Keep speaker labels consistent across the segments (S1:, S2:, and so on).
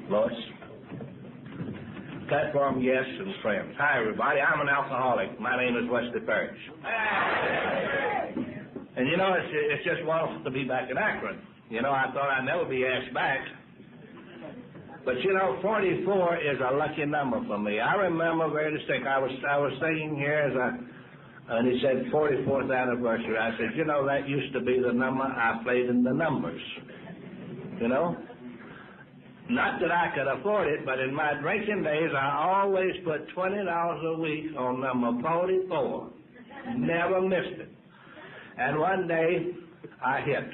S1: Lois? Platform guests and friends. Hi, everybody. I'm an alcoholic. My name is Wesley Parrish. And you know, it's just wonderful to be back in Akron. You know, I thought I'd never be asked back. But you know, 44 is a lucky number for me. I remember very distinctly. I was sitting here and he said 44th anniversary. I said, you know, that used to be the number I played in the numbers. You know? Not that I could afford it, but in my drinking days, I always put $20 a week on number 44. Never missed it. And one day I hit.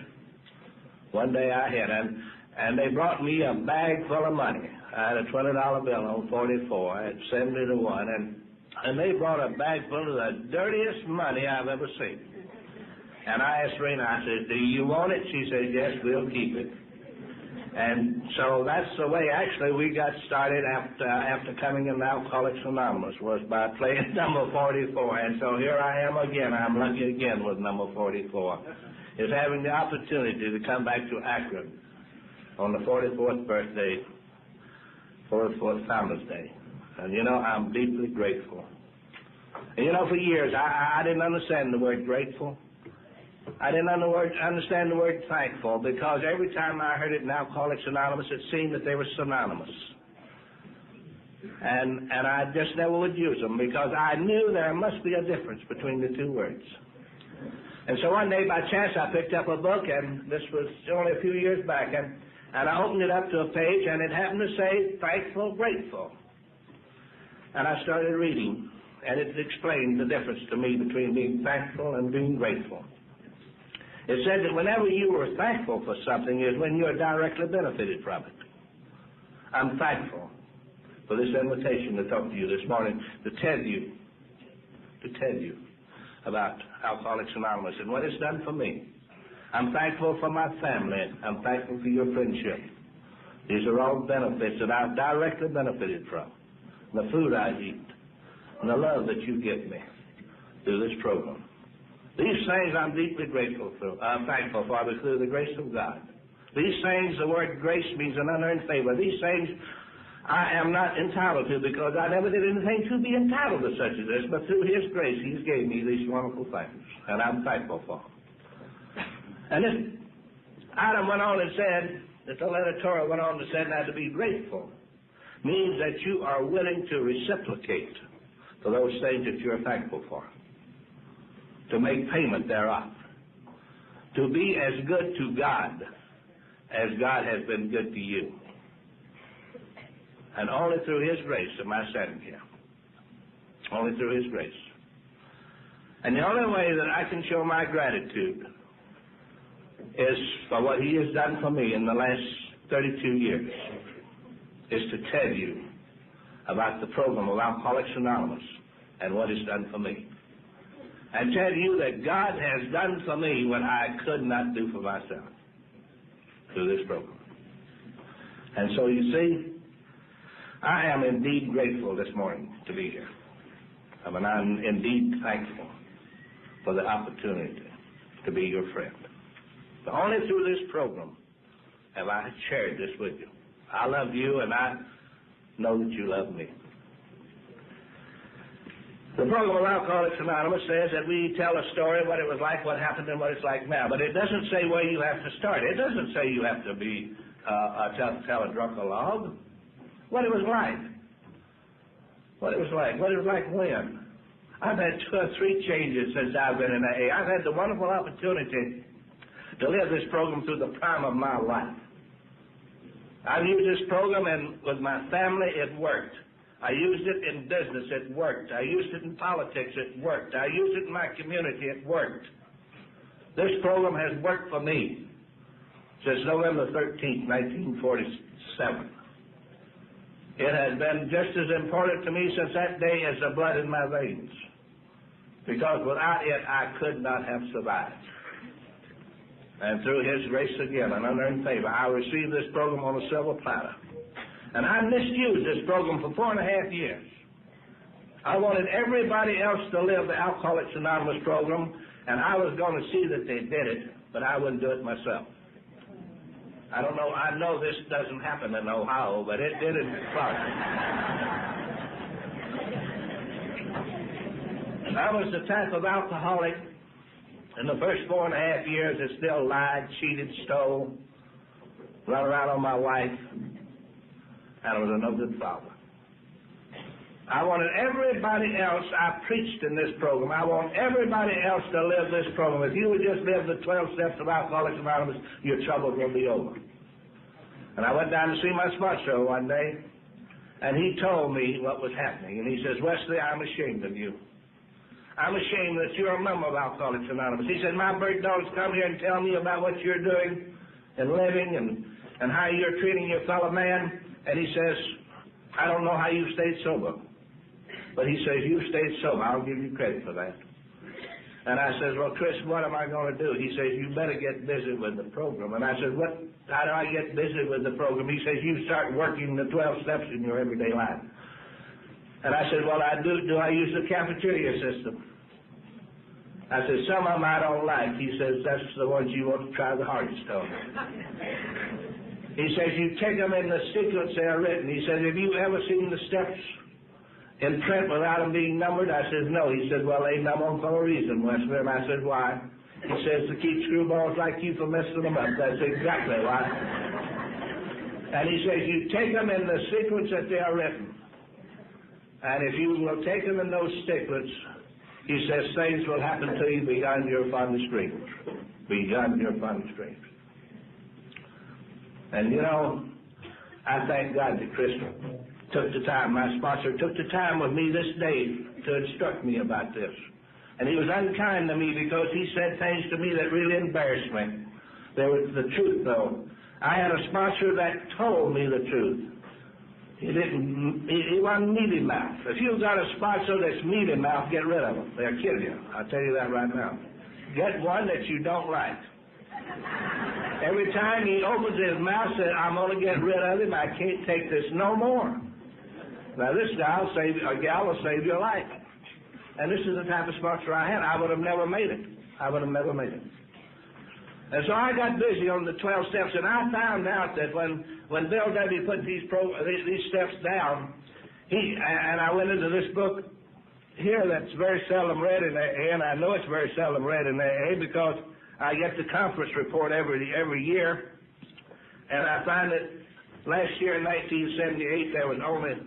S1: And they brought me a bag full of money. I had a $20 bill on 44. I had 70 to 1. And they brought a bag full of the dirtiest money I've ever seen. And I asked Rena, I said, do you want it? She said, yes, we'll keep it. And so that's the way, actually, we got started after coming in Alcoholics Anonymous, was by playing number 44. And so here I am again. I'm lucky again with number 44. Is having the opportunity to come back to Akron on the 44th birthday, 44th Founders Day. And, you know, I'm deeply grateful. And, you know, for years, I didn't understand the word grateful. I didn't understand the word thankful, because every time I heard it in Alcoholics Anonymous, it seemed that they were synonymous. And I just never would use them, because I knew there must be a difference between the two words. And so one day, by chance, I picked up a book, and this was only a few years back, and I opened it up to a page, and it happened to say, thankful, grateful. And I started reading, and it explained the difference to me between being thankful and being grateful. It said that whenever you are thankful for something is when you are directly benefited from it. I'm thankful for this invitation to talk to you this morning, to tell you about Alcoholics Anonymous and what it's done for me. I'm thankful for my family. I'm thankful for your friendship. These are all benefits that I've directly benefited from. The food I eat, and the love that you give me through this program. These things I'm deeply grateful for. I'm thankful for through the grace of God. These things, the word grace means an unearned favor. These things I am not entitled to, because I never did anything to be entitled to such as this, but through His grace, He's gave me these wonderful things, and I'm thankful for them. And this item went on and said, that the letter Torah went on to say that to be grateful means that you are willing to reciprocate for those things that you're thankful for, to make payment thereof, to be as good to God as God has been good to you. And only through His grace am I standing here. Only through His grace. And the only way that I can show my gratitude is for what He has done for me in the last 32 years, is to tell you about the program of Alcoholics Anonymous and what it's done for me. And tell you that God has done for me what I could not do for myself through this program. And so you see, I am indeed grateful this morning to be here. I'm indeed thankful for the opportunity to be your friend. But only through this program have I shared this with you. I love you, and I know that you love me. The program of Alcoholics Anonymous says that we tell a story, what it was like, what happened, and what it's like now. But it doesn't say where you have to start. It doesn't say you have to be tell a drunk-a-log. What it was like. What it was like. What it was like when. I've had 2 or 3 changes since I've been in AA. I've had the wonderful opportunity to live this program through the prime of my life. I've used this program, and with my family, it worked. I used it in business, it worked. I used it in politics, it worked. I used it in my community, it worked. This program has worked for me since November 13th, 1947. It has been just as important to me since that day as the blood in my veins, because without it, I could not have survived. And through His grace again, an unearned favor, I received this program on a silver platter. And I misused this program for 4.5 years. I wanted everybody else to live the Alcoholics Anonymous program, and I was going to see that they did it, but I wouldn't do it myself. I don't know, I know this doesn't happen in Ohio, but it did in Florida. I was the type of alcoholic in the first 4.5 years that still lied, cheated, stole, run around on my wife, and I was a no good father. I wanted everybody else, I preached in this program, I want everybody else to live this program. If you would just live the 12 steps of Alcoholics Anonymous, your trouble will be over. And I went down to see my sponsor one day, and he told me what was happening. And he says, Wesley, I'm ashamed of you. I'm ashamed that you're a member of Alcoholics Anonymous. He said, my bird dogs come here and tell me about what you're doing and living and how you're treating your fellow man. And he says, I don't know how you've stayed sober. But he says, you've stayed sober. I'll give you credit for that. And I says, well, Chris, what am I going to do? He says, you better get busy with the program. And I said, how do I get busy with the program? He says, you start working the 12 steps in your everyday life. And I said, well, I do. Do I use the cafeteria system? I said, some of them I don't like. He says, that's the ones you want to try the hardest on. He says, you take them in the sequence they are written. He says, have you ever seen the steps in print without them being numbered? I said, no. He said, well, they number them for a reason, Wesley. And I said, why? He says, to keep screwballs like you from messing them up. That's exactly why. And he says, you take them in the sequence that they are written. And if you will take them in those sequence, he says, things will happen to you beyond your fondest dreams. Beyond your fondest dreams. And you know, I thank God that Chris took the time, my sponsor took the time with me this day to instruct me about this. And he was unkind to me because he said things to me that really embarrassed me. There was the truth, though. I had a sponsor that told me the truth. He wasn't mealy mouth. If you've got a sponsor that's mealy mouth, get rid of them. They'll kill you. I'll tell you that right now. Get one that you don't like. Every time he opens his mouth, says, I'm going to get rid of him. I can't take this no more. Now, this guy will save, a gal will save your life. And this is the type of sponsor I had. I would have never made it. I would have never made it. And so I got busy on the 12 steps, and I found out that when Bill W. put these steps down, and I went into this book here that's very seldom read in AA, and I know it's very seldom read in AA because I get the conference report every year, and I find that last year in 1978 there was only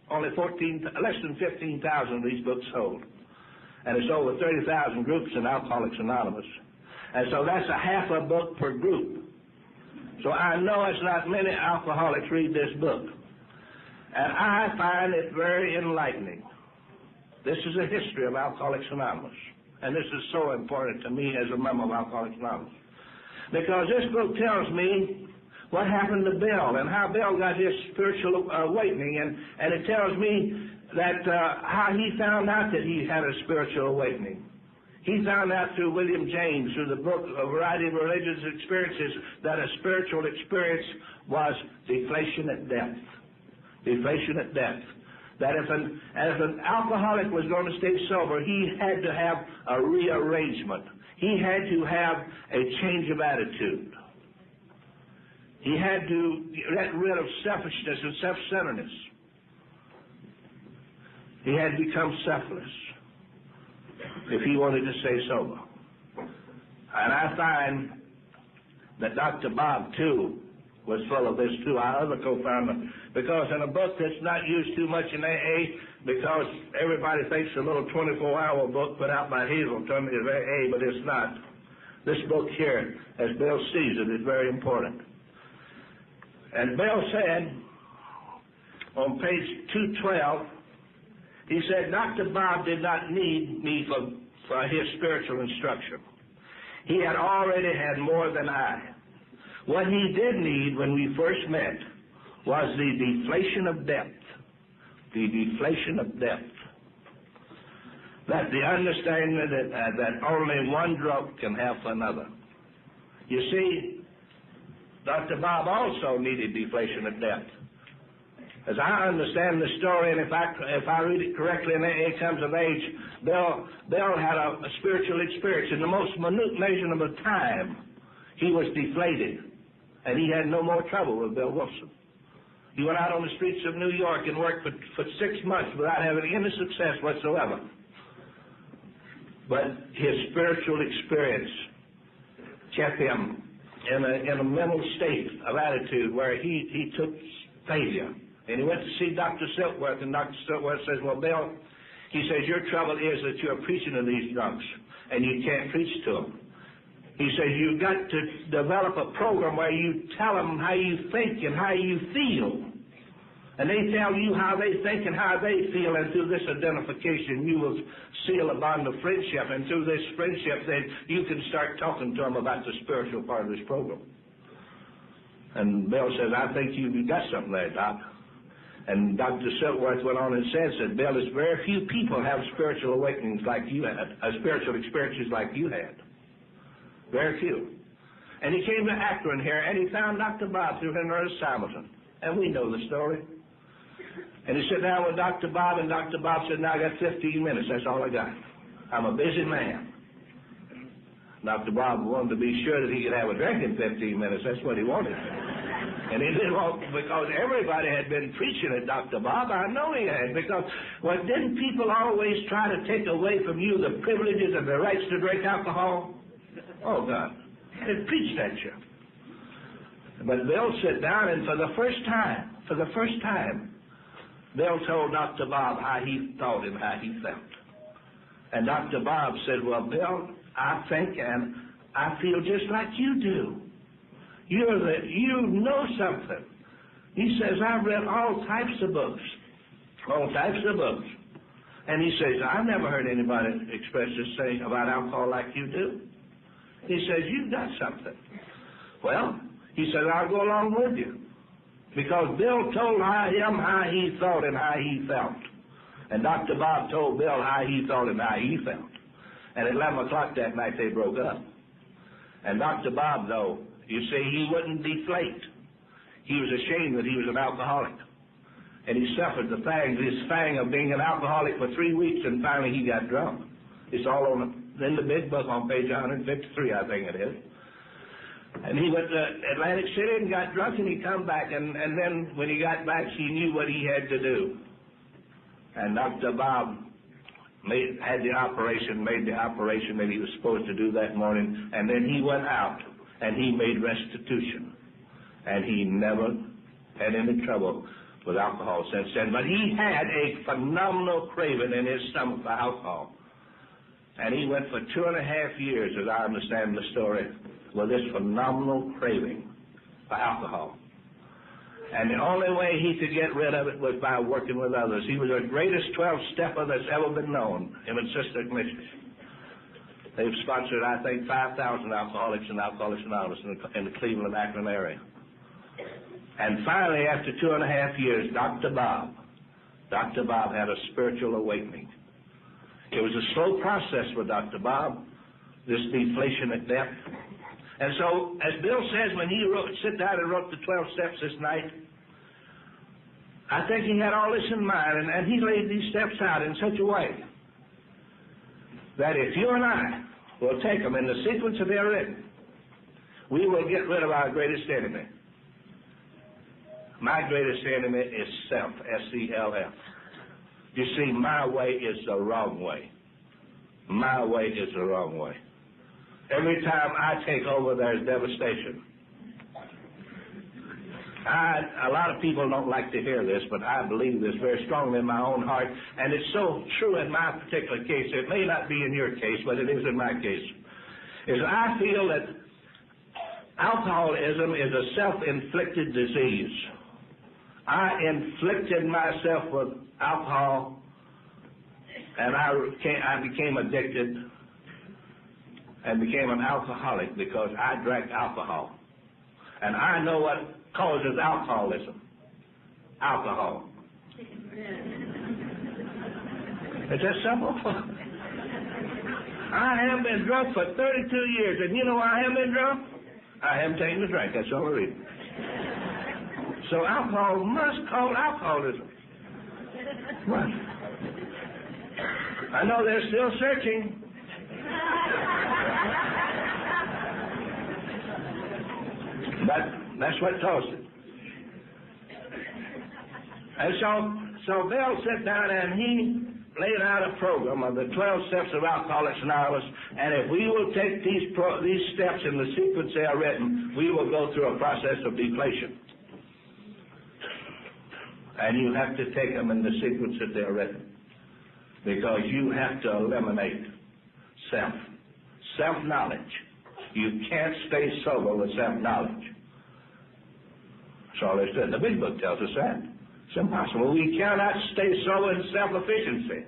S1: less than 15,000 of these books sold, and it's over 30,000 groups in Alcoholics Anonymous, and so that's a half a book per group. So I know it's not many alcoholics read this book, and I find it very enlightening. This is a history of Alcoholics Anonymous. And this is so important to me as a member of Alcoholics Anonymous. Because this book tells me what happened to Bill and how Bill got his spiritual awakening. And it tells me that how he found out that he had a spiritual awakening. He found out through William James, through the book, A Variety of Religious Experiences, that a spiritual experience was deflation at depth. Deflation at depth. That if an alcoholic was going to stay sober, he had to have a rearrangement. He had to have a change of attitude. He had to get rid of selfishness and self-centeredness. He had to become selfless if he wanted to stay sober. And I find that Dr. Bob, too, was full of this, too, our other co-founder, because in a book that's not used too much in AA, because everybody thinks a little 24-hour book put out by Hazelton is AA, but it's not. This book here, as Bill sees it, is very important. And Bill said, on page 212, he said, Dr. Bob did not need me for his spiritual instruction. He had already had more than I. What he did need when we first met was the deflation of depth. The deflation of depth. That the understanding that only one drug can help another. You see, Dr. Bob also needed deflation of depth. As I understand the story, and if I read it correctly, and AA comes of age, Bill had a spiritual experience. In the most minute measurement of time, he was deflated. And he had no more trouble with Bill Wilson. He went out on the streets of New York and worked for 6 months without having any success whatsoever. But his spiritual experience kept him in a mental state of attitude where he took failure. And he went to see Dr. Silkworth, and Dr. Silkworth says, well, Bill, he says, your trouble is that you're preaching to these drunks, and you can't preach to them. He says, you've got to develop a program where you tell them how you think and how you feel. And they tell you how they think and how they feel, and through this identification you will seal a bond of friendship, and through this friendship then you can start talking to them about the spiritual part of this program. And Bill says, I think you've got something there, Doc. And Dr. Silkworth went on and said, Bill, there's very few people have spiritual awakenings like you had, spiritual experiences like you had. Very few. And he came to Akron here, and he found Dr. Bob through Henry Hamilton. And we know the story. And he sat down with Dr. Bob, and Dr. Bob said, now I got 15 minutes. That's all I got. I'm a busy man. Dr. Bob wanted to be sure that he could have a drink in 15 minutes. That's what he wanted. And he didn't want, because everybody had been preaching at Dr. Bob. I know he had, because, well, didn't people always try to take away from you the privileges and the rights to drink alcohol? Oh, God. They preached at you. But Bill sat down, and for the first time, Bill told Dr. Bob how he thought and how he felt. And Dr. Bob said, well, Bill, I think and I feel just like you do. You know something. He says, I've read all types of books. And he says, I've never heard anybody express this thing about alcohol like you do. He says, you've got something. Well, he said, I'll go along with you. Because Bill told him how he thought and how he felt. And Dr. Bob told Bill how he thought and how he felt. And at 11 o'clock that night they broke up. And Dr. Bob, though, you see, he wouldn't deflate. He was ashamed that he was an alcoholic. And he suffered this fang of being an alcoholic for 3 weeks, and finally he got drunk. It's all in the big book on page 153, I think it is. And he went to Atlantic City and got drunk, and he come back, and then when he got back, he knew what he had to do. And Dr. Bob made the operation that he was supposed to do that morning, and then he went out, and he made restitution. And he never had any trouble with alcohol since then. But he had a phenomenal craving in his stomach for alcohol. And he went for 2.5 years, as I understand the story, with this phenomenal craving for alcohol. And the only way he could get rid of it was by working with others. He was the greatest 12-stepper that's ever been known, him and Sister Ignatius. They've sponsored, I think, 5,000 alcoholics and Alcoholics Anonymous in the Cleveland, Akron area. And finally, after 2.5 years, Dr. Bob had a spiritual awakening. It was a slow process with Dr. Bob, this deflation at depth. And so, as Bill says, when he sit down and wrote the 12 steps this night, I think he had all this in mind, and he laid these steps out in such a way that if you and I will take them in the sequence that they're written, we will get rid of our greatest enemy. My greatest enemy is self, S-E-L-F. You see, my way is the wrong way. My way is the wrong way. Every time I take over, there's devastation. A lot of people don't like to hear this, but I believe this very strongly in my own heart, and it's so true in my particular case. It may not be in your case, but it is in my case. Is I feel that alcoholism is a self-inflicted disease. I inflicted myself with alcohol, and I became addicted and became an alcoholic because I drank alcohol. And I know what causes alcoholism. Alcohol. It's that simple. I have been drunk for 32 years, and you know why I haven't been drunk? I haven't taken a drink. That's the only reason. So alcohol must cause alcoholism. What? I know they're still searching. But That's what caused it. And so Bill sat down and he laid out a program of the 12 steps of Alcoholics Anonymous, and if we will take these steps in the sequence they are written, we will go through a process of deflation. And you have to take them in the sequence that they're written, because you have to eliminate self-knowledge. You can't stay sober with self-knowledge. That's all they said. The big book tells us that. It's impossible. We cannot stay sober in self-efficiency.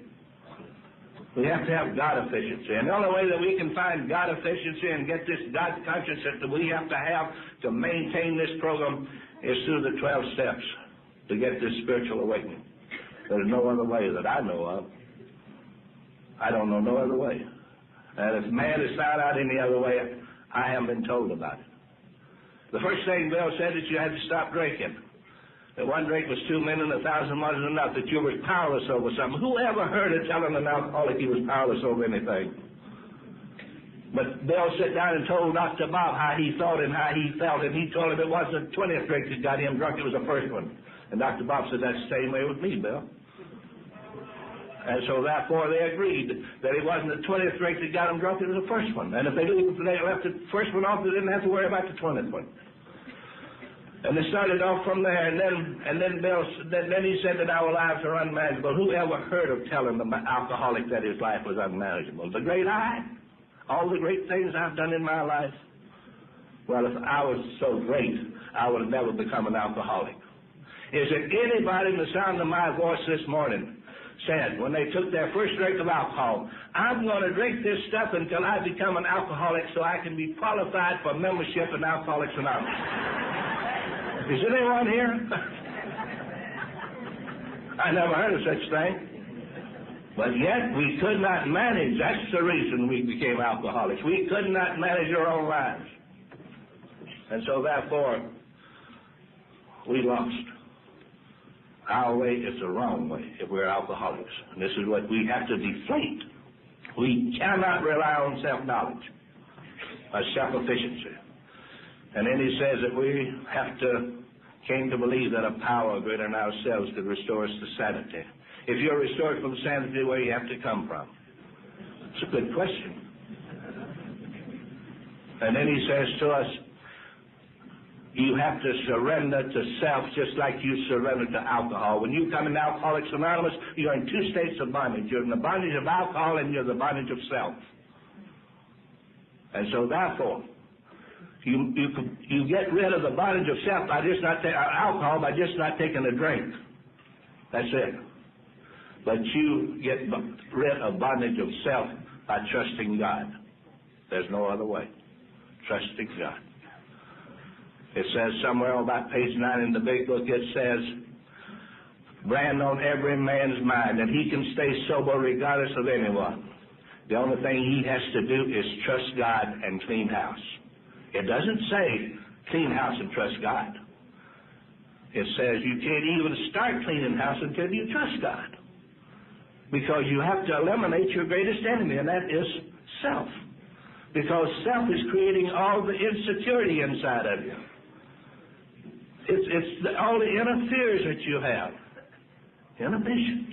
S1: We have to have God efficiency. And the only way that we can find God efficiency and get this God consciousness that we have to maintain this program is through the 12 steps to get this spiritual awakening. There's no other way that I know of. I don't know no other way. And if man has found out any other way, I haven't been told about it. The first thing Bill said is you had to stop drinking. That one drink was too many and 1,000 wasn't enough, that you were powerless over something. Who ever heard of telling an alcoholic he was powerless over anything? But Bill sat down and told Dr. Bob how he thought and how he felt, and he told him it wasn't the 20th drink that got him drunk, it was the first one. And Dr. Bob said, that's the same way with me, Bill. And so therefore they agreed that it wasn't the 20th drink that got him drunk, it was the first one. And if they left the first one off, they didn't have to worry about the 20th one. And they started off from there, and then he said that our lives are unmanageable. Who ever heard of telling the alcoholic that his life was unmanageable? The great I, all the great things I've done in my life. Well, if I was so great, I would have never become an alcoholic. Is there anybody in the sound of my voice this morning said, when they took their first drink of alcohol, I'm going to drink this stuff until I become an alcoholic so I can be qualified for membership in Alcoholics Anonymous? Is there anyone here? I never heard of such thing. But yet we could not manage. That's the reason we became alcoholics. We could not manage our own lives. And so therefore, we lost. Our way is the wrong way if we're alcoholics. And this is what we have to deflate. We cannot rely on self-knowledge or self-efficiency. And then he says that we came to believe that a power greater than ourselves could restore us to sanity. If you're restored from sanity, where do you have to come from? It's a good question. And then he says to us, you have to surrender to self just like you surrender to alcohol. When you come into Alcoholics Anonymous, you're in two states of bondage. You're in the bondage of alcohol and you're in the bondage of self. And so therefore, you get rid of the bondage of self by just not alcohol by just not taking a drink. That's it. But you get rid of bondage of self by trusting God. There's no other way. Trusting God. It says somewhere on about page 9 in the big book, it says, brand on every man's mind that he can stay sober regardless of anyone. The only thing he has to do is trust God and clean house. It doesn't say clean house and trust God. It says you can't even start cleaning house until you trust God. Because you have to eliminate your greatest enemy, and that is self. Because self is creating all the insecurity inside of you. It's all the inner fears that you have. Inhibitions.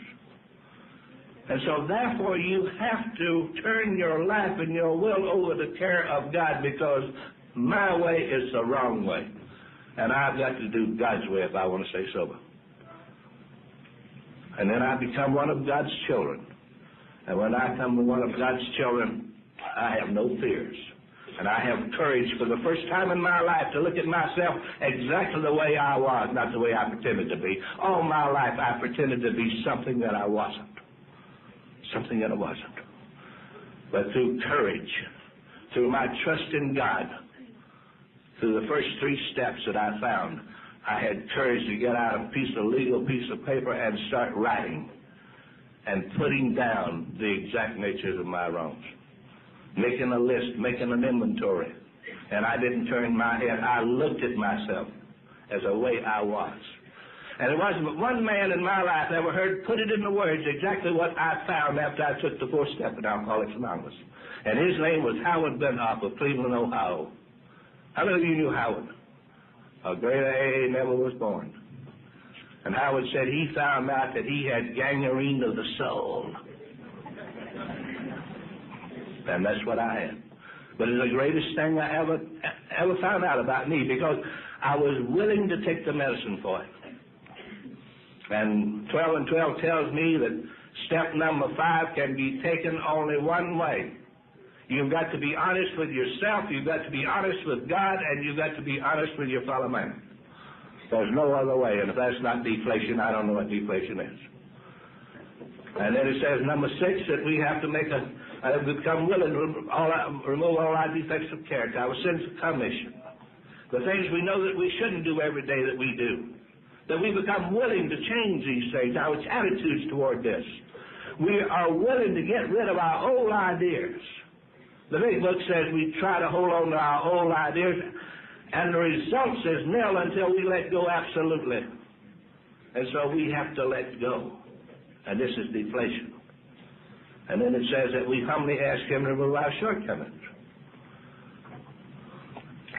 S1: And so therefore you have to turn your life and your will over to the care of God, because my way is the wrong way. And I've got to do God's way if I want to stay sober. And then I become one of God's children. And when I become one of God's children, I have no fears. And I have courage for the first time in my life to look at myself exactly the way I was, not the way I pretended to be. All my life I pretended to be something that I wasn't. Something that I wasn't. But through courage, through my trust in God, through the first 3 steps that I found, I had courage to get out a legal piece of paper and start writing and putting down the exact natures of my wrongs. Making a list, making an inventory. And I didn't turn my head. I looked at myself as the way I was. And it wasn't but one man in my life ever heard put it in the words exactly what I found after I took the 4th step in Alcoholics Anonymous. And his name was Howard Benhoff of Cleveland, Ohio. How many of you knew Howard? A greater AA never was born. And Howard said he found out that he had gangrene of the soul. And that's what I had. But it's the greatest thing I ever found out about me, because I was willing to take the medicine for it. And 12 and 12 tells me that step number 5 can be taken only one way. You've got to be honest with yourself, you've got to be honest with God, and you've got to be honest with your fellow man. There's no other way, and if that's not deflation, I don't know what deflation is. And then it says, number 6, that we have to become willing to remove all our defects of character, our sins of commission, the things we know that we shouldn't do every day that we do. That we become willing to change these things, our attitudes toward this. We are willing to get rid of our old ideas. The big book says we try to hold on to our old ideas, and the result says nil until we let go absolutely. And so we have to let go. And this is deflation. And then it says that we humbly ask him to remove our shortcomings.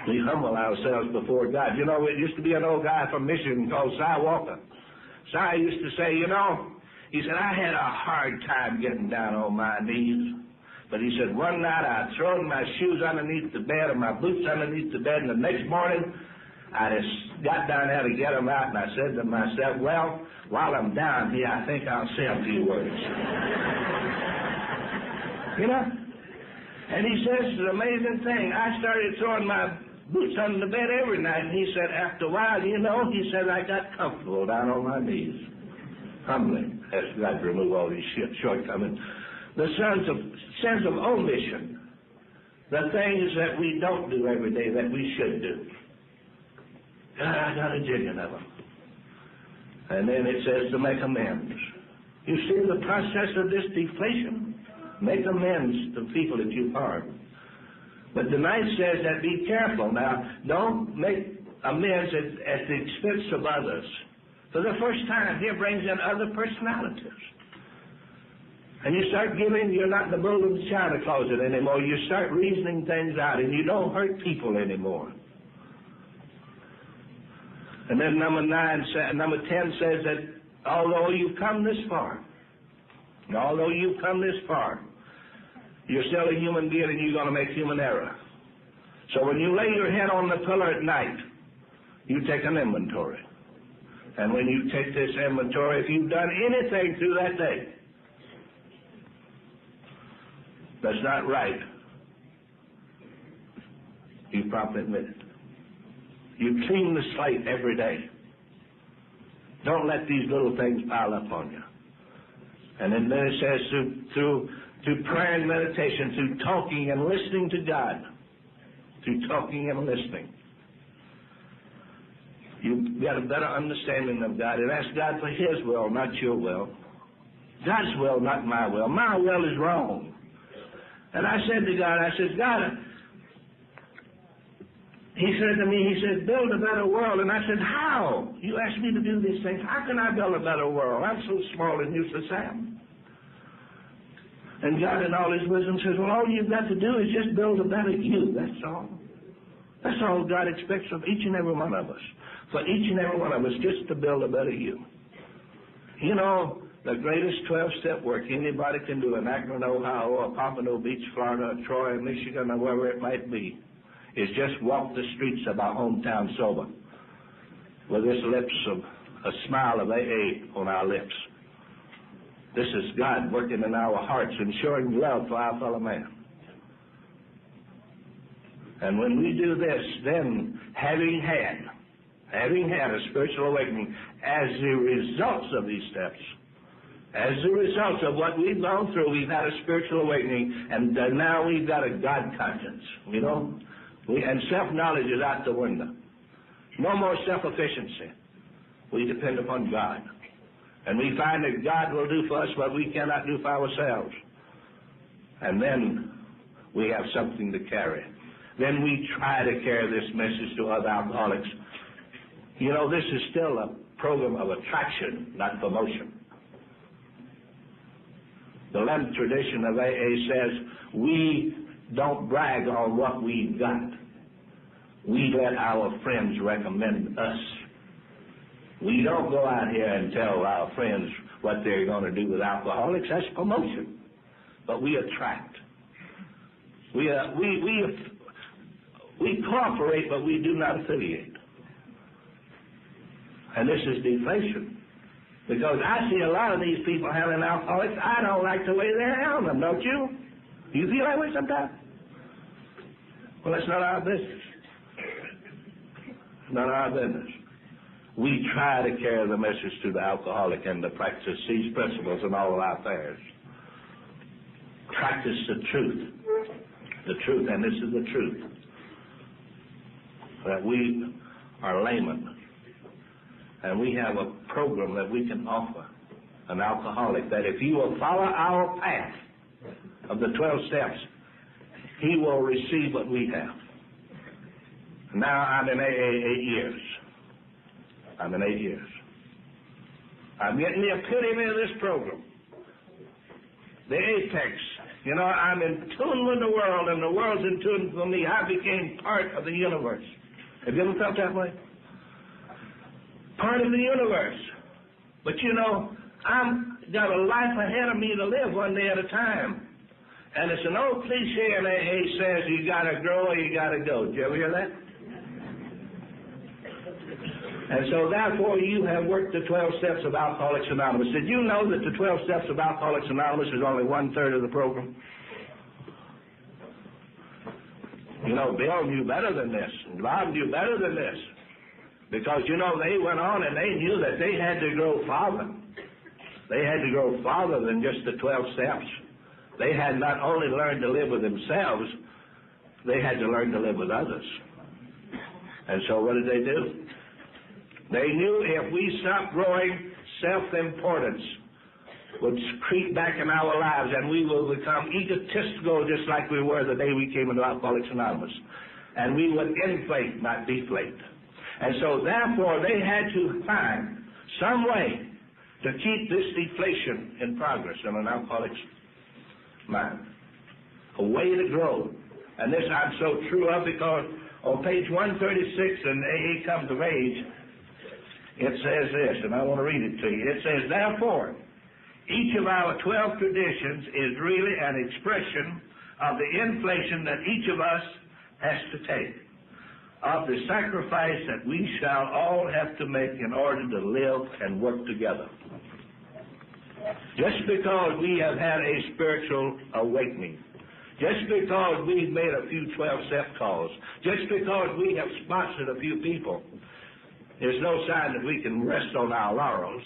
S1: We humble ourselves before God. You know, it used to be an old guy from Michigan called Cy Walker. Cy used to say, he said, I had a hard time getting down on my knees. But he said, one night I'd thrown my shoes underneath the bed and my boots underneath the bed, and the next morning I just got down there to get them out, and I said to myself, well, while I'm down here, I think I'll say a few words. And he says, it's an amazing thing. I started throwing my boots under the bed every night, and he said, after a while, he said, I got comfortable down on my knees. Humbly, asked God to remove all these shortcomings. The sense of omission, the things that we don't do every day that we should do. God, I got a jillion of them. And then it says to make amends. You see the process of this deflation? Make amends to people that you've harmed. But the ninth says that be careful. Now, don't make amends at the expense of others. For the first time, here brings in other personalities. And you start giving, you're not in the bull in the china closet anymore. You start reasoning things out, and you don't hurt people anymore. And then number 10 says that although you've come this far, you're still a human being, and you're going to make human error. So when you lay your head on the pillow at night, you take an inventory. And when you take this inventory, if you've done anything through that day that's not right, you promptly admit it. You clean the slate every day. Don't let these little things pile up on you. And then it says through prayer and meditation, through talking and listening to God, through talking and listening, you get a better understanding of God, and ask God for his will, not your will. God's will, not my will. My will is wrong. And I said to God, God, he said to me, build a better world. And I said, how? You asked me to do these things. How can I build a better world? I'm so small and useless am. And God in all his wisdom says, well, all you've got to do is just build a better you. That's all. That's all God expects of each and every one of us. For each and every one of us, just to build a better you. The greatest 12-step work anybody can do in Akron, Ohio, or Pompano Beach, Florida, or Troy, Michigan, or wherever it might be, is just walk the streets of our hometown sober with this a smile of AA on our lips. This is God working in our hearts and showing love for our fellow man. And when we do this, then having had a spiritual awakening as the results of these steps, as the results of what we've gone through, we've had a spiritual awakening, and now we've got a God conscience, and self-knowledge is out the window. No more self-efficiency. We depend upon God. And we find that God will do for us what we cannot do for ourselves. And then we have something to carry. Then we try to carry this message to other alcoholics. This is still a program of attraction, not promotion. The Lent tradition of AA says we don't brag on what we've got. We let our friends recommend us. We don't go out here and tell our friends what they're going to do with alcoholics. That's promotion. But we attract. We cooperate, but we do not affiliate. And this is deflation. Because I see a lot of these people having alcoholics. I don't like the way they're handling them, don't you? Do you feel that way sometimes? Well, that's not our business. Not our business. We try to carry the message to the alcoholic and to practice these principles in all of our affairs. Practice the truth. The truth, and this is the truth. That we are laymen. And we have a program that we can offer an alcoholic that if he will follow our path of the 12 steps, he will receive what we have. Now I'm in AA 8 years. I'm in 8 years. I'm getting the epitome of this program. The apex. You know, I'm in tune with the world, and the world's in tune with me. I became part of the universe. Have you ever felt that way? Part of the universe. But you know, I've got a life ahead of me to live one day at a time. And it's an old cliche in AA says, you got to grow or you got to go. Did you ever hear that? And so therefore you have worked the 12 steps of Alcoholics Anonymous. Did you know that the 12 steps of Alcoholics Anonymous is only 1/3 of the program? You know, Bill knew better than this. Bob knew better than this. Because, you know, they went on and they knew that they had to grow farther. They had to grow farther than just the 12 steps. They had not only learned to live with themselves, they had to learn to live with others. And so what did they do? They knew if we stopped growing, self-importance would creep back in our lives and we will become egotistical just like we were the day we came into Alcoholics Anonymous. And we would inflate, not deflate. And so therefore they had to find some way to keep this deflation in progress in an alcoholic's mind. A way to grow. And this I'm so true of because on page 136 in AA Comes of Age, it says this, and I want to read it to you. It says, therefore, each of our 12 traditions is really an expression of the inflation that each of us has to take, of the sacrifice that we shall all have to make in order to live and work together. Just because we have had a spiritual awakening, just because we've made a few 12-step calls, just because we have sponsored a few people, there's no sign that we can rest on our laurels.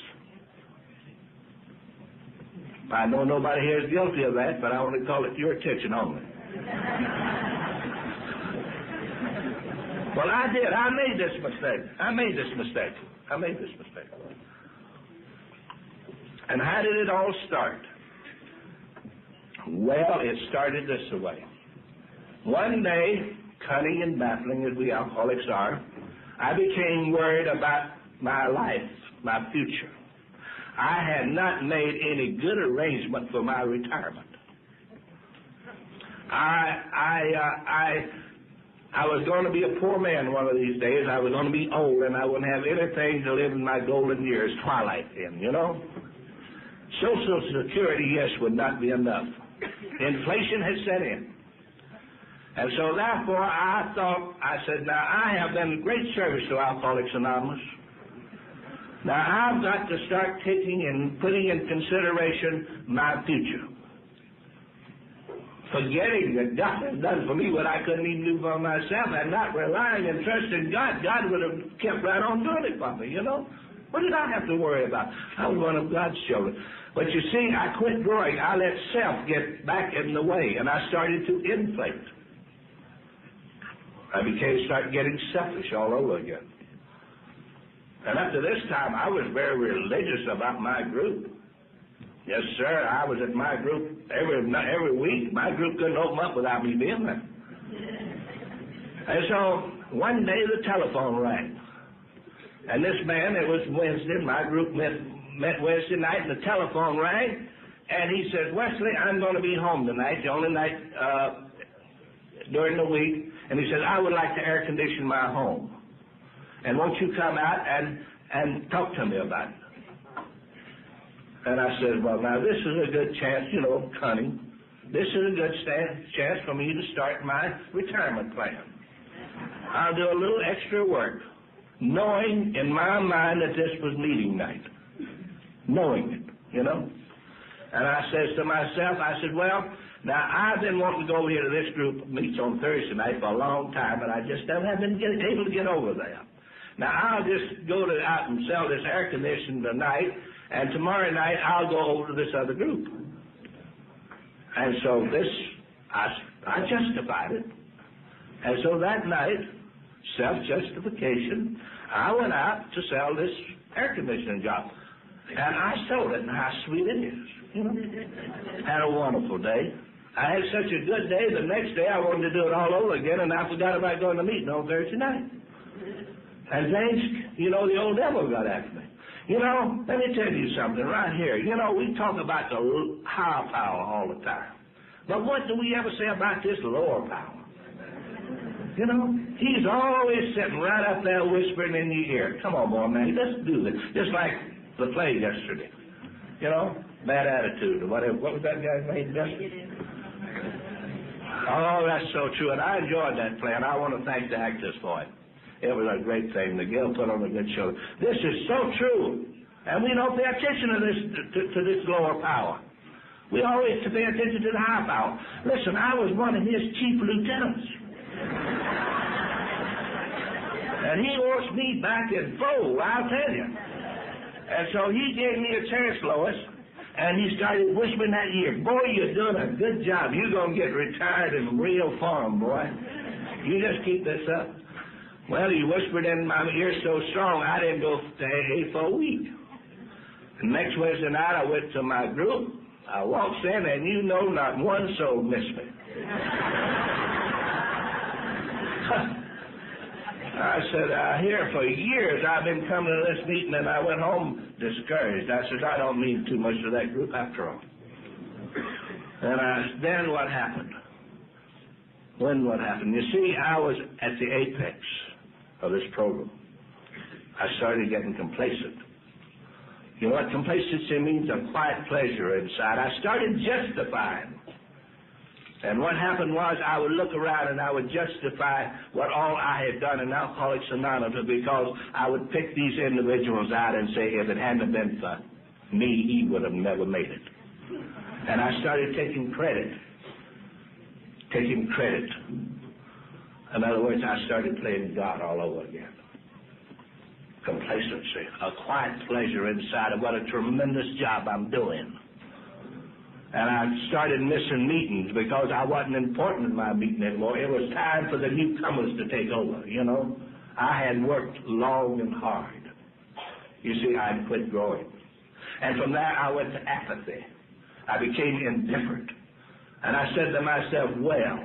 S1: I know nobody here is guilty of that, but I want to call it to your attention only. Well, I did. I made this mistake. And how did it all start? Well, it started this way. One day, cunning and baffling as we alcoholics are, I became worried about my life, my future. I had not made any good arrangement for my retirement. I was going to be a poor man one of these days. I was going to be old, and I wouldn't have anything to live in my golden years, twilight in, you know. Social Security, yes, would not be enough. Inflation had set in. And so therefore I said, now I have been great service to Alcoholics Anonymous. Now I've got to start taking and putting in consideration my future. Forgetting that God has done for me what I couldn't even do for myself and not relying and trusting God. God would have kept right on doing it for me, you know. What did I have to worry about? I was one of God's children. But you see, I quit growing. I let self get back in the way, and I started to inflate. I started getting selfish all over again. And up to this time, I was very religious about my group. Yes, sir, I was at my group every week. My group couldn't open up without me being there. And so one day the telephone rang. And this man, it was Wednesday, my group met Wednesday night, and the telephone rang, and he said, Wesley, I'm going to be home tonight, the only night during the week, and he said, I would like to air condition my home. And won't you come out and talk to me about it? And I said, well, now this is a good chance, cunning. This is a good chance for me to start my retirement plan. I'll do a little extra work, knowing in my mind that this was meeting night. Knowing it, And I says to myself, well, now I've been wanting to go over here to this group that meets on Thursday night for a long time, and I just haven't been able to get over there. Now I'll just go out and sell this air conditioning tonight, and tomorrow night I'll go over to this other group. And so I justified it. And so that night, self-justification, I went out to sell this air conditioning job. And I sold it, and how sweet it is. Had a wonderful day. I had such a good day, the next day I wanted to do it all over again, and I forgot about going to meeting on Thursday night. And things, the old devil got after me. Let me tell you something right here. We talk about the higher power all the time. But what do we ever say about this lower power? He's always sitting right up there whispering in your ear. Come on, boy, man, let's do this. Just like the play yesterday. Bad Attitude, or whatever. What was that guy's name? Oh, that's so true. And I enjoyed that play, and I want to thank the actors for it. It was a great thing. McGill put on a good show. This is so true. And we don't pay attention to this lower power. We always pay attention to the high power. Listen, I was one of his chief lieutenants. And he wants me back in full, I'll tell you. And so he gave me a chance, Lois, and he started whispering that ear. Boy, you're doing a good job. You're going to get retired in real form, boy. You just keep this up. Well, he whispered in my ear so strong, I didn't go to AA for a week. And next Wednesday night, I went to my group. I walked in, and not one soul missed me. I said, here for years I've been coming to this meeting, and I went home discouraged. I said, I don't mean too much to that group after all. And then what happened? What happened? You see, I was at the apex of this program. I started getting complacent. You know what complacency means? A quiet pleasure inside. I started justifying. And what happened was I would look around and I would justify what all I had done in Alcoholics Anonymous, because I would pick these individuals out and say, if it hadn't been for me, he would have never made it. And I started taking credit. In other words, I started playing God all over again. Complacency, a quiet pleasure inside of what a tremendous job I'm doing. And I started missing meetings because I wasn't important in my meeting anymore. It was time for the newcomers to take over, I had worked long and hard. You see, I'd quit growing. And from there, I went to apathy. I became indifferent. And I said to myself, well,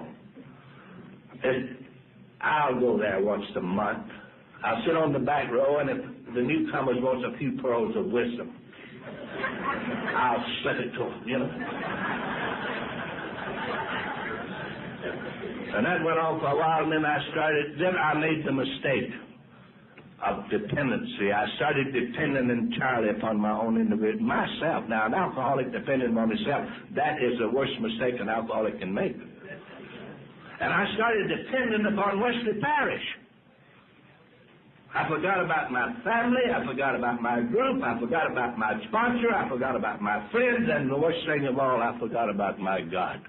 S1: I'll go there once a month. I'll sit on the back row, and if the newcomers want a few pearls of wisdom, I'll slip it to them, And that went on for a while, and then I made the mistake of dependency. I started depending entirely upon my own individual, myself. Now, an alcoholic depending on himself, that is the worst mistake an alcoholic can make. And I started depending upon Wesley Parish. I forgot about my family, I forgot about my group, I forgot about my sponsor, I forgot about my friends, and the worst thing of all, I forgot about my God.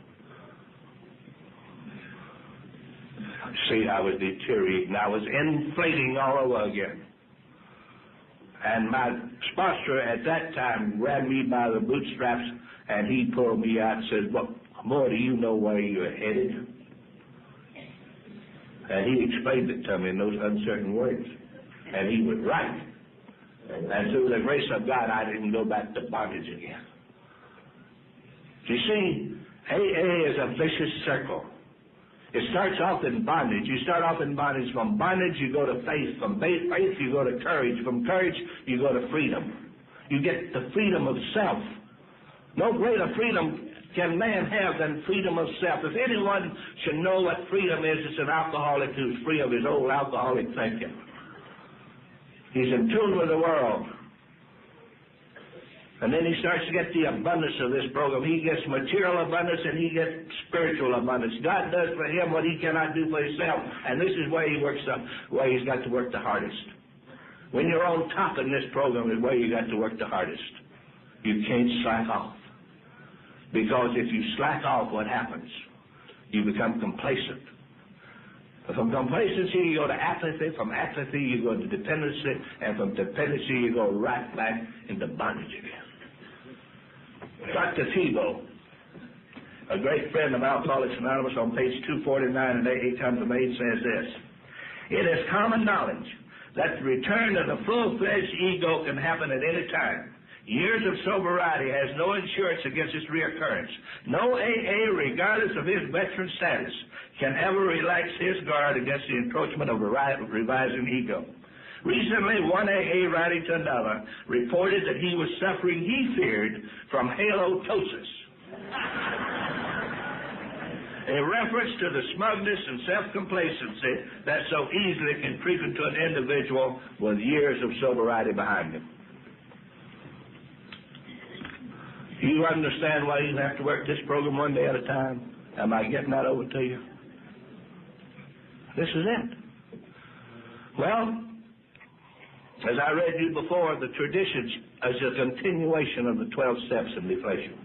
S1: See, I was deteriorating. I was inflating all over again. And my sponsor at that time grabbed me by the bootstraps, and he pulled me out and said, well, boy, do you know where you're headed? And he explained it to me in those uncertain words. And he was right. And through the grace of God, I didn't go back to bondage again. You see, AA is a vicious circle. It starts off in bondage. You start off in bondage. From bondage, you go to faith. From faith, you go to courage. From courage, you go to freedom. You get the freedom of self. No greater freedom can man have than freedom of self? If anyone should know what freedom is, it's an alcoholic who's free of his old alcoholic thinking. He's in tune with the world. And then he starts to get the abundance of this program. He gets material abundance and he gets spiritual abundance. God does for him what he cannot do for himself. And this is where he works where he's got to work the hardest. When you're on top in this program is where you got to work the hardest. You can't slack off. Because if you slack off, what happens? You become complacent. From complacency, you go to apathy. From apathy, you go to dependency. And from dependency, you go right back into bondage again. Dr. Tebow, a great friend of Alcoholics Anonymous, on page 249 in He Comes of Age, says this: "It is common knowledge that the return of the full-fledged ego can happen at any time. Years of sobriety has no insurance against its reoccurrence. No AA, regardless of his veteran status, can ever relax his guard against the encroachment of a revising ego. Recently, one AA writing to another reported that he was suffering, he feared, from halitosis, a reference to the smugness and self-complacency that so easily can creep into an individual with years of sobriety behind him." Do you understand why you have to work this program one day at a time? Am I getting that over to you? This is it. Well, as I read you before, the traditions is a continuation of the 12 steps of deflation,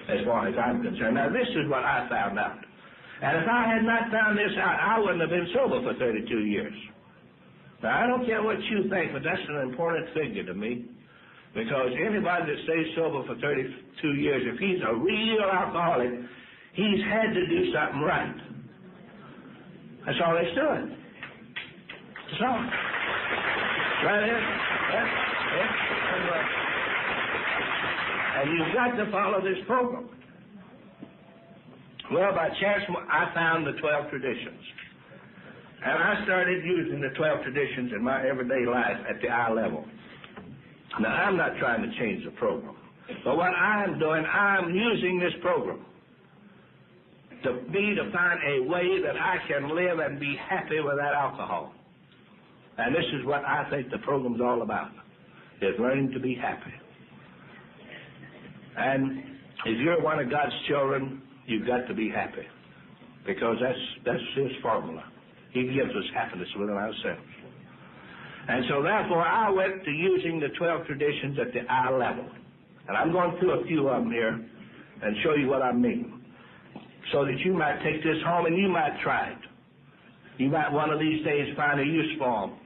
S1: as far as I'm concerned. Now, this is what I found out. And if I had not found this out, I wouldn't have been sober for 32 years. Now, I don't care what you think, but that's an important figure to me. Because anybody that stays sober for 32 years, if he's a real alcoholic, he's had to do something right. That's all he's doing. That's all. Right here? Yeah. And you've got to follow this program. Well, by chance, I found the 12 traditions. And I started using the 12 traditions in my everyday life at the eye level. Now, I'm not trying to change the program. But what I'm doing, I'm using this program to find a way that I can live and be happy without alcohol. And this is what I think the program's all about, is learning to be happy. And if you're one of God's children, you've got to be happy, because that's his formula. He gives us happiness within ourselves. And so therefore I went to using the 12 traditions at the eye level. And I'm going through a few of them here and show you what I mean, so that you might take this home and you might try it. You might one of these days find a use for them.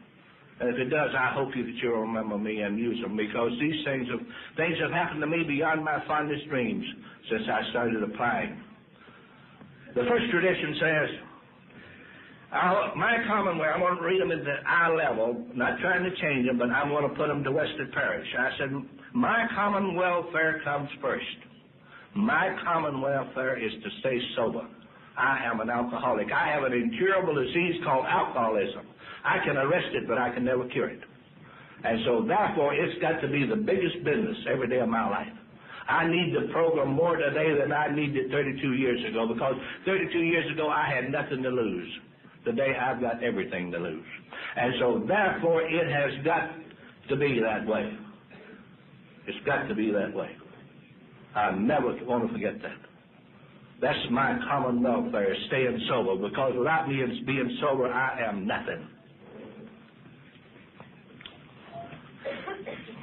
S1: And if it does, I hope that you'll remember me and use them, because these things have happened to me beyond my fondest dreams since I started applying. The first tradition says, my common way, I'm going to read them at the eye level, not trying to change them, but I'm going to put them to Wesley Parish. I said, my common welfare comes first. My common welfare is to stay sober. I am an alcoholic. I have an incurable disease called alcoholism. I can arrest it, but I can never cure it. And so therefore, it's got to be the biggest business every day of my life. I need the program more today than I needed 32 years ago, because 32 years ago I had nothing to lose. Today I've got everything to lose. And so therefore it has got to be that way. It's got to be that way. I never want to forget that. That's my common welfare, staying sober, because without me being sober, I am nothing.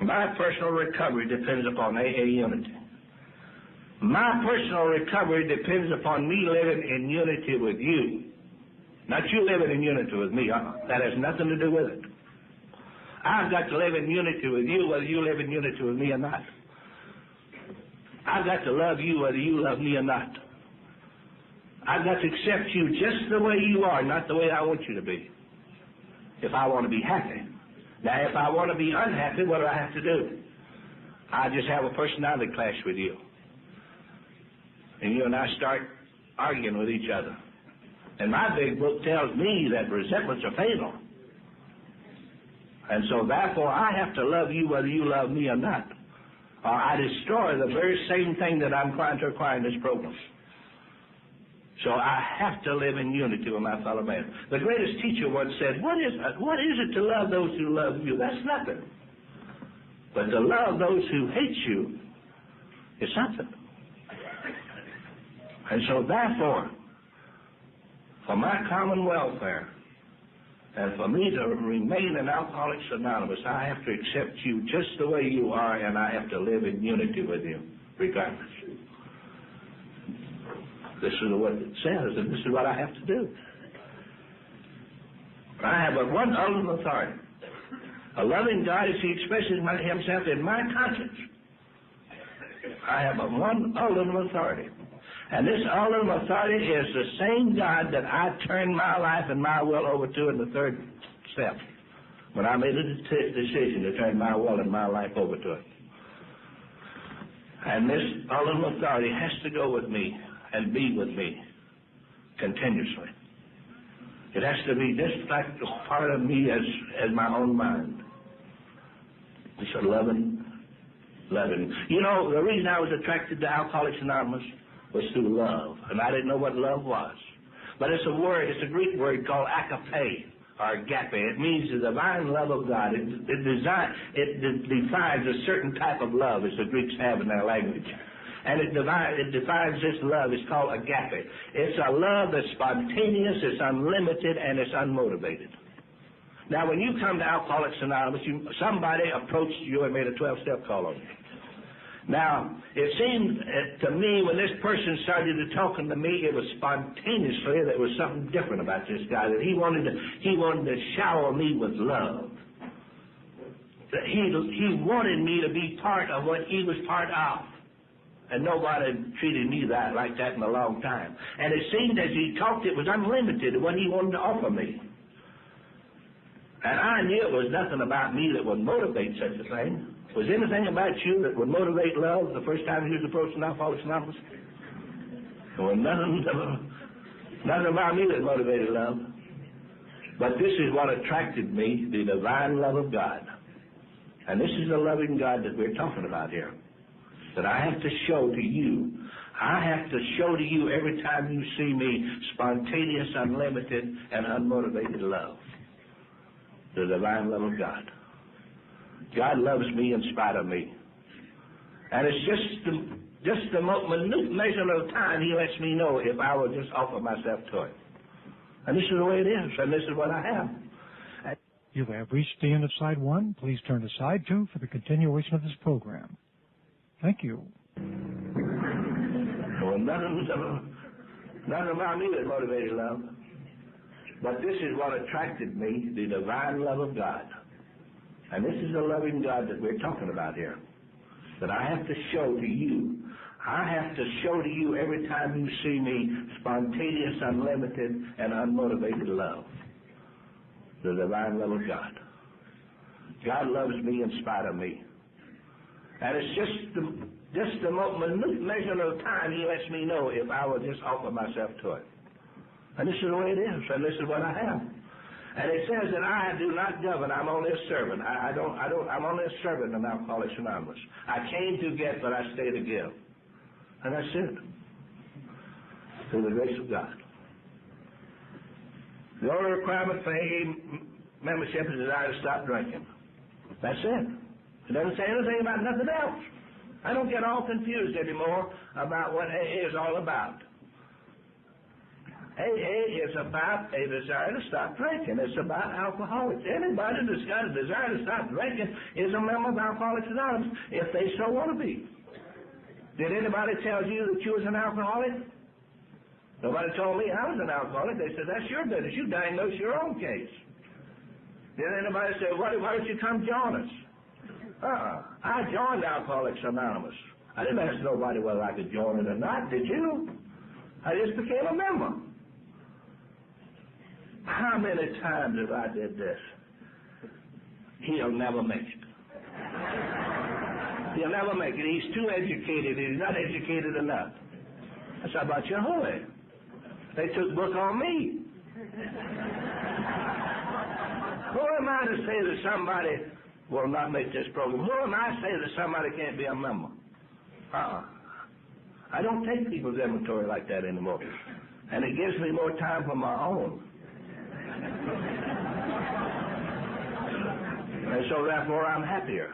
S1: My personal recovery depends upon AA unity. My personal recovery depends upon me living in unity with you. Not you living in unity with me. That has nothing to do with it. I've got to live in unity with you whether you live in unity with me or not. I've got to love you whether you love me or not. I've got to accept you just the way you are, not the way I want you to be, if I want to be happy. Now, if I want to be unhappy, what do I have to do? I just have a personality clash with you. And you and I start arguing with each other. And my big book tells me that resentments are fatal. And so therefore I have to love you whether you love me or not. or I destroy the very same thing that I'm trying to acquire in this program. So I have to live in unity with my fellow man. The greatest teacher once said, what is it to love those who love you? That's nothing. But to love those who hate you is something. And so therefore, for my common welfare, and for me to remain in Alcoholics Anonymous, I have to accept you just the way you are, and I have to live in unity with you, regardless. This is what it says, and this is what I have to do. I have but one ultimate authority. A loving God, as he expresses himself in my conscience. I have but one ultimate authority. And this ultimate authority is the same God that I turned my life and my will over to in the third step, when I made a decision to turn my will and my life over to it. And this ultimate authority has to go with me and be with me continuously. It has to be just like a part of me as my own mind. It's a loving. You know, the reason I was attracted to Alcoholics Anonymous was through love, and I didn't know what love was. But it's a Greek word called agape, or agape. It means the divine love of God. It defines a certain type of love, as the Greeks have in their language. And it defines this love. It's called agape. It's a love that's spontaneous, it's unlimited, and it's unmotivated. Now, when you come to Alcoholics Anonymous, somebody approached you and made a 12-step call on you. Now, it seemed to me when this person started talking to me, it was spontaneously, there was something different about this guy, that he wanted to shower me with love. That he wanted me to be part of what he was part of. And nobody had treated me like that in a long time. And it seemed as he talked, it was unlimited, what he wanted to offer me. And I knew it was nothing about me that would motivate such a thing. Was anything about you that would motivate love the first time you was approaching Alcoholics Anonymous? There was nothing about me that motivated love. But this is what attracted me, the divine love of God. And this is the loving God that we're talking about here, that I have to show to you. I have to show to you every time you see me spontaneous, unlimited, and unmotivated love. The divine love of God. God loves me in spite of me. And it's just the minute measure of time he lets me know if I will just offer myself to it. And this is the way it is, and this is what I have.
S2: You have reached the end of side one. Please turn to side two for the continuation of this program. Thank you.
S1: Well, nothing about me that motivated love. But this is what attracted me, the divine love of God. And this is the loving God that we're talking about here, that I have to show to you. I have to show to you every time you see me spontaneous, unlimited, and unmotivated love. The divine love of God. God loves me in spite of me. And it's just the minute measure of time he lets me know if I will just offer myself to it. And this is the way it is, and this is what I have. And it says that I do not govern, I'm only a servant. I'm only a servant of Alcoholics Anonymous. I came to get, but I stay to give. And that's it. Through the grace of God. The only requirement for AA membership is a desire to stop drinking. That's it. It doesn't say anything about nothing else. I don't get all confused anymore about what AA is all about. AA is about a desire to stop drinking. It's about alcoholics. Anybody that's got a desire to stop drinking is a member of Alcoholics Anonymous, if they so want to be. Did anybody tell you that you was an alcoholic? Nobody told me I was an alcoholic. They said, that's your business. You diagnose your own case. Did anybody say, why don't you come join us? I joined Alcoholics Anonymous. I didn't ask nobody whether I could join it or not, did you? I just became a member. How many times have I did this? He'll never make it. He'll never make it. He's too educated. He's not educated enough. That's how about your holy. They took book on me. Who am I to say that somebody will not make this program. Who am I to say that somebody can't be a member? I don't take people's inventory like that anymore. And it gives me more time for my own. And so therefore I'm happier.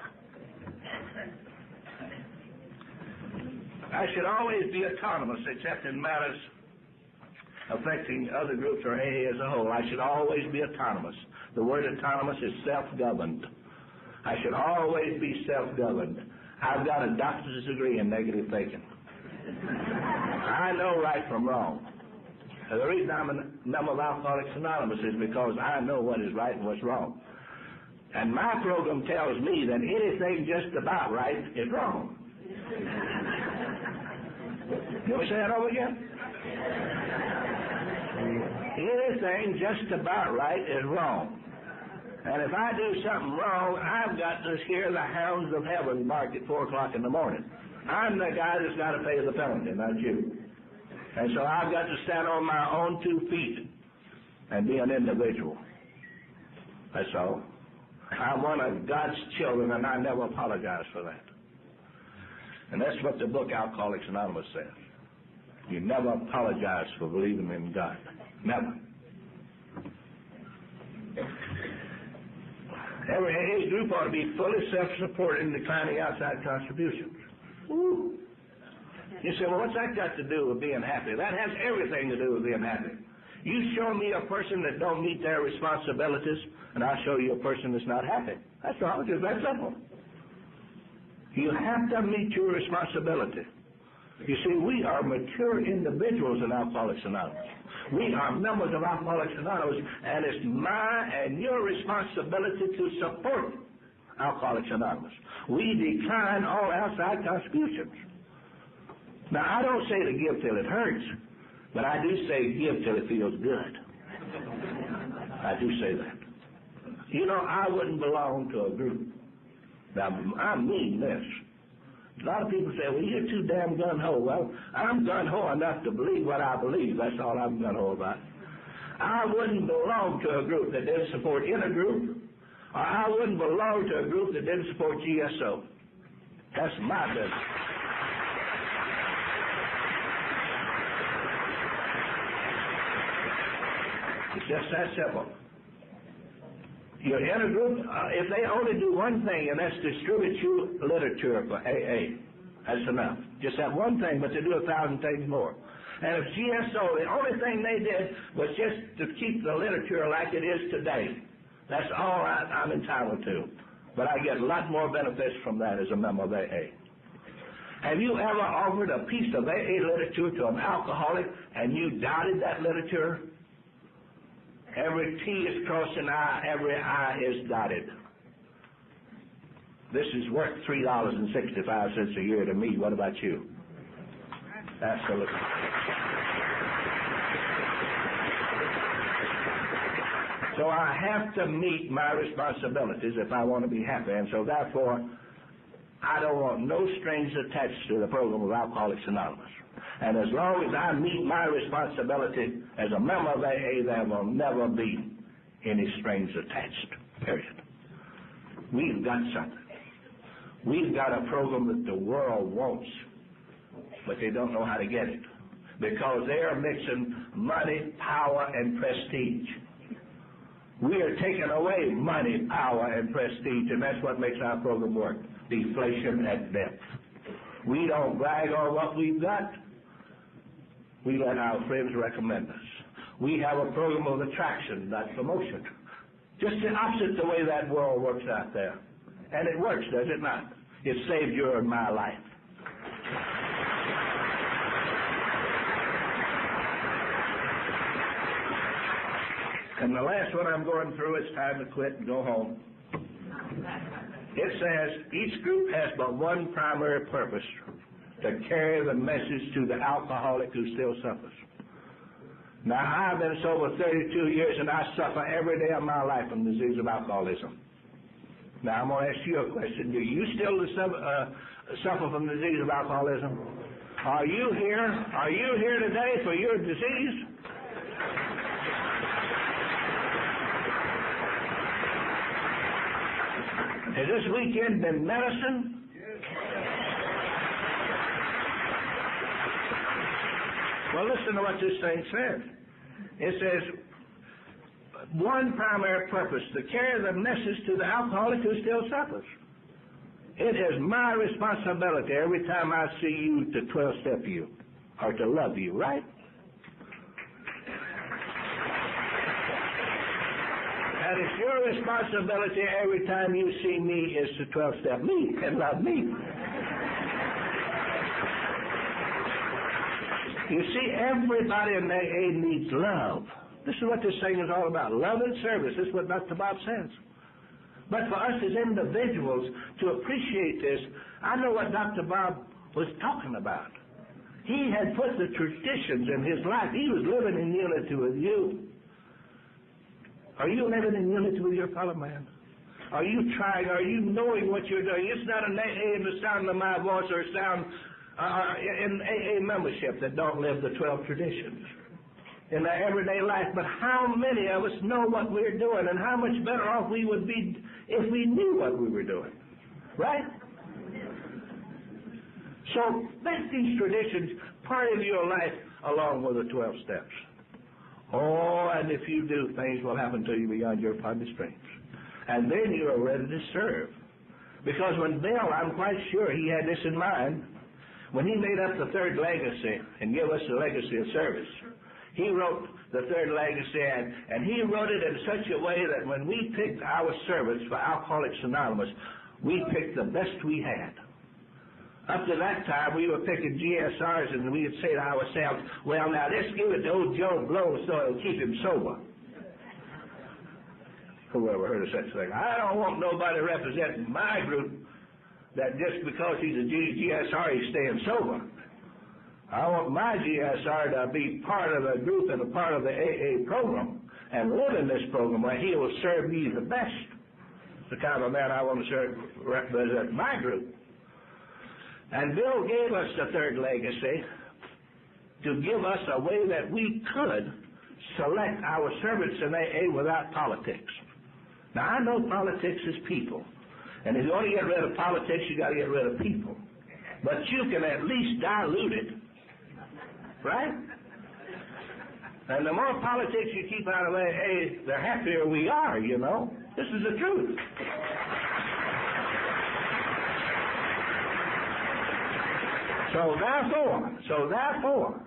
S1: I should always be autonomous except in matters affecting other groups or AA as a whole. I should always be autonomous. The word autonomous is self-governed. I should always be self-governed. I've got a doctor's degree in negative thinking. I know right from wrong. And the reason I'm a member of Alcoholics Anonymous is because I know what is right and what's wrong. And my program tells me that anything just about right is wrong. Can we say that over again? Anything just about right is wrong. And if I do something wrong, I've got to hear the hounds of heaven bark at 4 o'clock in the morning. I'm the guy that's got to pay the penalty, not you. And so I've got to stand on my own 2 feet and be an individual. That's all. I'm one of God's children, and I never apologize for that. And that's what the book Alcoholics Anonymous says. You never apologize for believing in God. Never. Every AA group ought to be fully self-supporting, declining outside contributions. Woo. You say, well, what's that got to do with being happy? That has everything to do with being happy. You show me a person that don't meet their responsibilities, and I'll show you a person that's not happy. That's all. It's just that simple. You have to meet your responsibility. You see, we are mature individuals in Alcoholics Anonymous. We are members of Alcoholics Anonymous, and it's my and your responsibility to support Alcoholics Anonymous. We decline all outside contributions. Now, I don't say to give till it hurts, but I do say give till it feels good. I do say that. You know, I wouldn't belong to a group. Now, I mean this. A lot of people say, well, you're too damn gun-ho. Well, I'm gun-ho enough to believe what I believe. That's all I'm gun-ho about. I wouldn't belong to a group that didn't support Intergroup, or I wouldn't belong to a group that didn't support GSO. That's my business. It's just that simple. Your Intergroup, if they only do one thing, and that's distribute you literature for AA, that's enough. Just that one thing, but they do 1,000 things more. And if GSO, the only thing they did was just to keep the literature like it is today. That's all I'm entitled to. But I get a lot more benefits from that as a member of AA. Have you ever offered a piece of AA literature to an alcoholic and you doubted that literature? Every T is crossed an I, every I is dotted. This is worth $3.65 a year to me. What about you? Absolutely. So I have to meet my responsibilities if I want to be happy. And so therefore, I don't want no strings attached to the program of Alcoholics Anonymous. And as long as I meet my responsibility as a member of AA, there will never be any strings attached, period. We've got something. We've got a program that the world wants, but they don't know how to get it because they are mixing money, power, and prestige. We are taking away money, power, and prestige, and that's what makes our program work. Deflation at depth. We don't brag on what we've got. We let our friends recommend us. We have a program of attraction, not promotion. Just the opposite the way that world works out there. And it works, does it not? It saved your and my life. And the last one I'm going through, it's time to quit and go home. It says each group has but one primary purpose, to carry the message to the alcoholic who still suffers. Now, I've been sober 32 years, and I suffer every day of my life from the disease of alcoholism. Now, I'm going to ask you a question. Do you still suffer from the disease of alcoholism? Are you here today for your disease? Has this weekend been medicine? Well, listen to what this thing says. It says, one primary purpose, to carry the message to the alcoholic who still suffers. It is my responsibility every time I see you to 12-step you, or to love you, right? And it's your responsibility every time you see me is to 12-step me and love me. You see, everybody in AA needs love. This is what this thing is all about, love and service. This is what Dr. Bob says. But for us as individuals to appreciate this, I know what Dr. Bob was talking about. He had put the traditions in his life. He was living in unity with you. Are you living in unity with your fellow man? Are you trying? Are you knowing what you're doing? It's not an AA in the sound of my voice or sound in AA membership that don't live the 12 traditions in their everyday life. But how many of us know what we're doing, and how much better off we would be if we knew what we were doing, right? So make these traditions part of your life along with the 12 steps. Oh, and if you do, things will happen to you beyond your fondest dreams. And then you are ready to serve. Because when Bill, I'm quite sure he had this in mind, when he made up the third legacy and gave us the legacy of service, he wrote the third legacy, and he wrote it in such a way that when we picked our service for Alcoholics Anonymous, we picked the best we had. Up to that time, we were picking GSRs, and we would say to ourselves, well, now let's give it to old Joe Blow so it'll keep him sober. Who ever heard of such a thing? I don't want nobody representing my group that just because he's a GSR, he's staying sober. I want my GSR to be part of the group and a part of the AA program and live in this program where he will serve me the best. The kind of man I want to represent my group. And Bill gave us the third legacy to give us a way that we could select our servants in AA without politics. Now, I know politics is people. And if you want to get rid of politics, you got to get rid of people. But you can at least dilute it. Right? And the more politics you keep out of AA, the happier we are, you know. This is the truth. So therefore,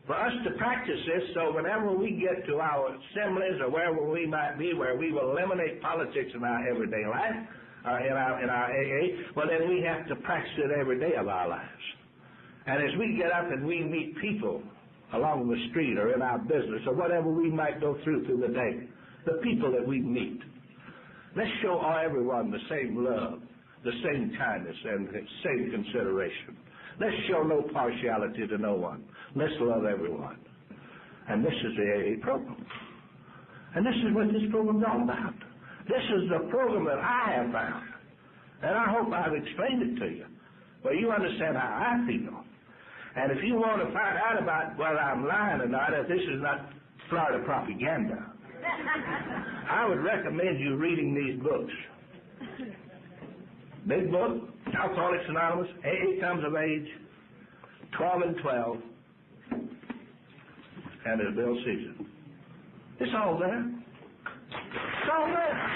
S1: for us to practice this, so whenever we get to our assemblies or wherever we might be, where we will eliminate politics in our everyday life, in our AA, well, then we have to practice it every day of our lives. And as we get up and we meet people along the street or in our business or whatever we might go through the day, the people that we meet, let's show everyone the same love, the same kindness, and the same consideration. Let's show no partiality to no one. Let's love everyone. And this is the AA program. And this is what this program is all about. This is the program that I have found. And I hope I've explained it to you. Well, you understand how I feel. And if you want to find out about whether I'm lying or not, if this is not Florida propaganda, I would recommend you reading these books. Big book, Alcoholics Anonymous, AA Comes of Age, 12 and 12, and as Bill sees it. It's all there. It's all there.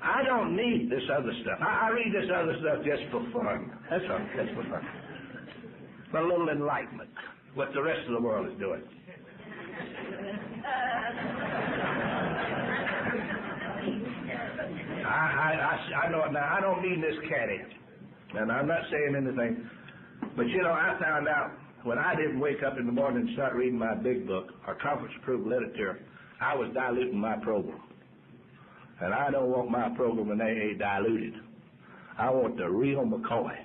S1: I don't need this other stuff. I read this other stuff just for fun. That's all, just for fun. For a little enlightenment, what the rest of the world is doing. I know it now. I don't mean this catty, and I'm not saying anything. But, you know, I found out when I didn't wake up in the morning and start reading my big book, or conference-approved literature, I was diluting my program. And I don't want my program in AA diluted. I want the real McCoy.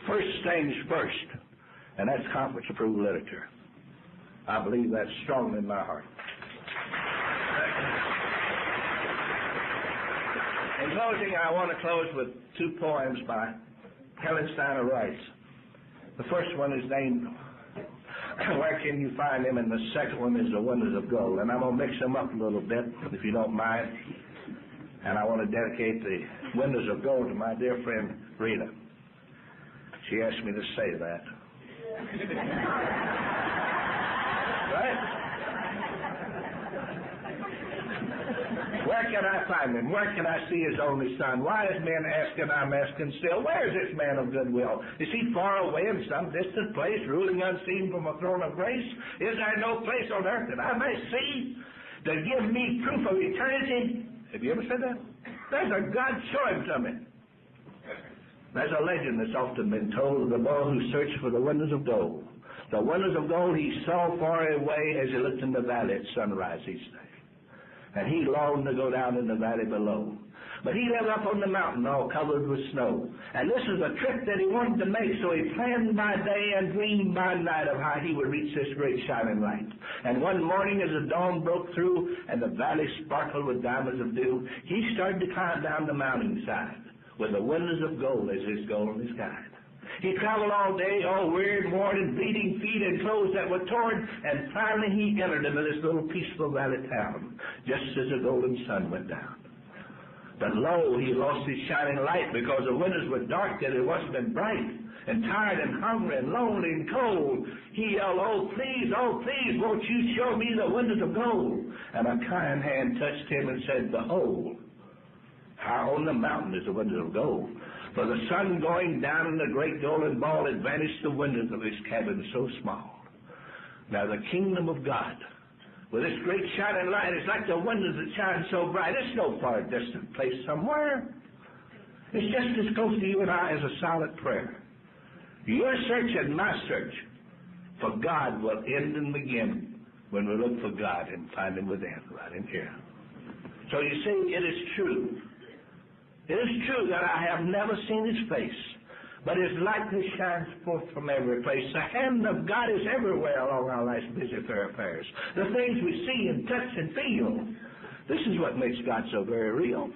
S1: First things first, and that's conference-approved literature. I believe that's strong in my heart. In closing, I want to close with two poems by Helen Steiner Rice. The first one is named Where can you find them? And the second one is the windows of gold. And I'm going to mix them up a little bit, if you don't mind. And I want to dedicate the windows of gold to my dear friend Rita. She asked me to say that. Right? Where can I find him? Where can I see his only son? Wise men asking, I'm asking still, where is this man of goodwill? Is he far away in some distant place, ruling unseen from a throne of grace? Is there no place on earth that I may see to give me proof of eternity? Have you ever said that? There's a God, show him to me. There's a legend that's often been told of the boy who searched for the windows of gold. The windows of gold he saw far away as he looked in the valley at sunrise each day. And he longed to go down in the valley below. But he lived up on the mountain all covered with snow. And this is a trip that he wanted to make, so he planned by day and dreamed by night of how he would reach this great shining light. And one morning as the dawn broke through and the valley sparkled with diamonds of dew, he started to climb down the mountainside with the windows of gold as his goal and his guide. He traveled all day, all wearied, worn, and bleeding feet and clothes that were torn, and finally he entered into this little peaceful valley town, just as the golden sun went down. But lo, he lost his shining light because the windows were dark and it wasn't been bright, and tired and hungry and lonely and cold. He yelled, oh please, won't you show me the windows of gold? And a kind hand touched him and said, behold, high on the mountain is the windows of gold. For the sun going down in the great golden ball had vanished the windows of his cabin so small. Now the kingdom of God, with this great shining light, is like the windows that shine so bright. It's no far distant place somewhere. It's just as close to you and I as a silent prayer. Your search and my search for God will end and begin when we look for God and find him within, right in here. So you see, it is true. It is true that I have never seen his face, but his likeness shines forth from every place. The hand of God is everywhere along our life's busy thoroughfares. The things we see and touch and feel. This is what makes God so very real.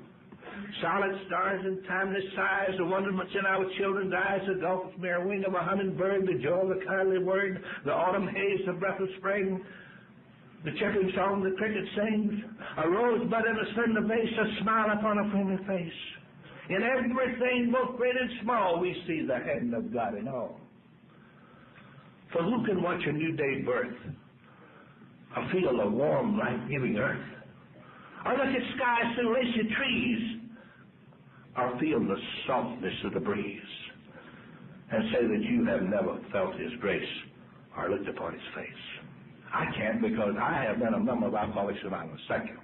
S1: Solid stars and timeless sighs, the wonderments in our children's eyes, the golf's mere wing of a hummingbird, the joy of the kindly word, the autumn haze, the breath of spring, the chirping song the cricket sings, a rosebud in a slender vase, a smile upon a friendly face. In everything, both great and small, we see the hand of God in all. For who can watch a new day birth, or feel the warm, life-giving earth, or look at skies through lacy trees, or feel the softness of the breeze, and say that you have never felt his grace or looked upon his face? I can't, because I have been a member of Alcoholics Anonymous. Thank you.